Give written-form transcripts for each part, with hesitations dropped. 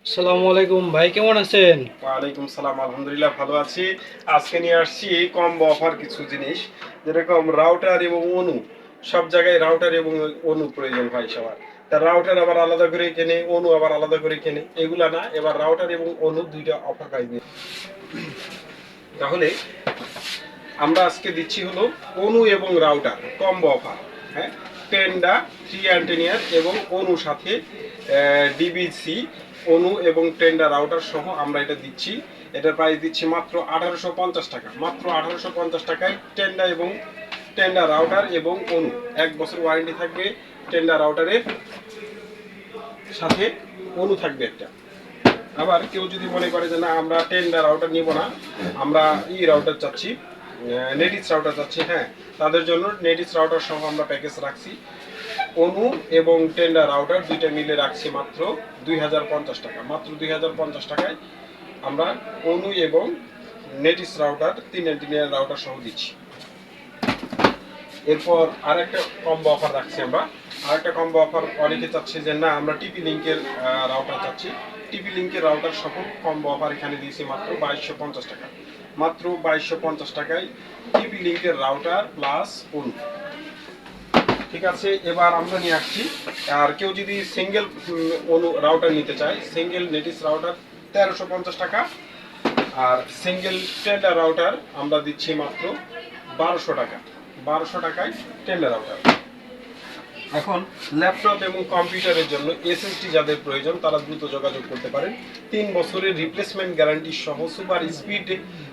আসসালামু আলাইকুম ভাই, কেমন আছেন? ওয়ালাইকুম সালাম, আলহামদুলিল্লাহ ভালো আছি। আজকে নিয়ে আসছি কম্বো অফার কিছু জিনিস, যেরকম রাউটার এবং অনু। সব জায়গায় রাউটার এবং অনু প্রয়োজন হয় সবার। তা রাউটার আবার আলাদা করে কেনে, অনু আবার আলাদা করে কেনে, এগুলা না, এবার রাউটার এবং অনু দুইটা অফার প্রাইস নিয়ে। তাহলে আমরা আজকে দিচ্ছি হলো অনু এবং রাউটার কম্বো অফার। হ্যাঁ, টেন্ডা 3 অ্যান্টেনিয়ার এবং অনু সাথে ডিবিসি অনু এবং টেন্ডা রাউটার সহ আমরা এটা দিচ্ছি। এটার প্রাইস দিচ্ছি মাত্র 1850 টাকা। মাত্র 1850 টাকায় টেন্ডা এবং টেন্ডা রাউটার এবং অনু। 1 বছর ওয়ারেন্টি থাকবে টেন্ডা রাউটারের সাথে, অনু থাকবে একটা। আবার কেউ যদি মনে করে যে না, আমরা টেন্ডার রাউটার নিব না, আমরা রাউটার চাচ্ছি, নেটিস রাউটার চাচ্ছি, হ্যাঁ, তাদের জন্য নেটিস রাউটার সহ আমরা প্যাকেজ রাখছি। অনু এবং টেন্ডার রাউটার দুইটা মিলে রাখছি মাত্র 2050 টাকা। মাত্র 2050 টাকায় আমরা অনু এবং নেটিস রাউটার 3 অ্যান্টেনিয়ার রাউটার সহ দিচ্ছি। এরপর আরেকটা কম্বো অফার রাখছি আমরা। আরেকটা কম্বো অফার অনেকে চাচ্ছে যে না, আমরা টিপি লিঙ্কের রাউটার চাচ্ছি। টিপি লিঙ্কের রাউটার সহ কম্বো অফার এখানে দিয়েছি মাত্র 2250 টাকা। মাত্র 2250 টাকায় টিপি লিঙ্কের রাউটার প্লাস অনু। ঠিক আছে, এবার আমরা নিয়ে আসছি। আর কেউ যদি সিঙ্গেল অনু রাউটার নিতে চায়, সিঙ্গেল নেটিস রাউটার 1350 টাকা। আর সিঙ্গেল টেন্ডার রাউটার আমরা দিচ্ছি মাত্র 1200 টাকা। 1200 টাকায় টেন্ডার রাউটার। এখন ল্যাপটপ এবং কম্পিউটারের জন্য এসএসডি যাদের প্রয়োজন তারা দ্রুত যোগাযোগ করতে পারেন। 3 বছরের রিপ্লেসমেন্ট গ্যারান্টি সহ সুপার স্পিড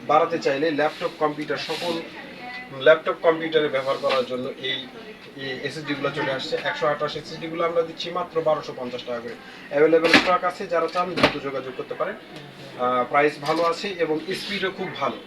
বাড়াতে চাইলে ল্যাপটপ কম্পিউটারে ব্যবহার করার জন্য এই এসএসডি গুলো চলে আসছে। 128 এসএসডি গুলো আমরা দিচ্ছি মাত্র 1250 টাকা করে। অ্যাভেলেবেল স্টক আছে, যারা চান দ্রুত যোগাযোগ করতে পারেন। প্রাইস ভালো আছে এবং স্পিডও খুব ভালো।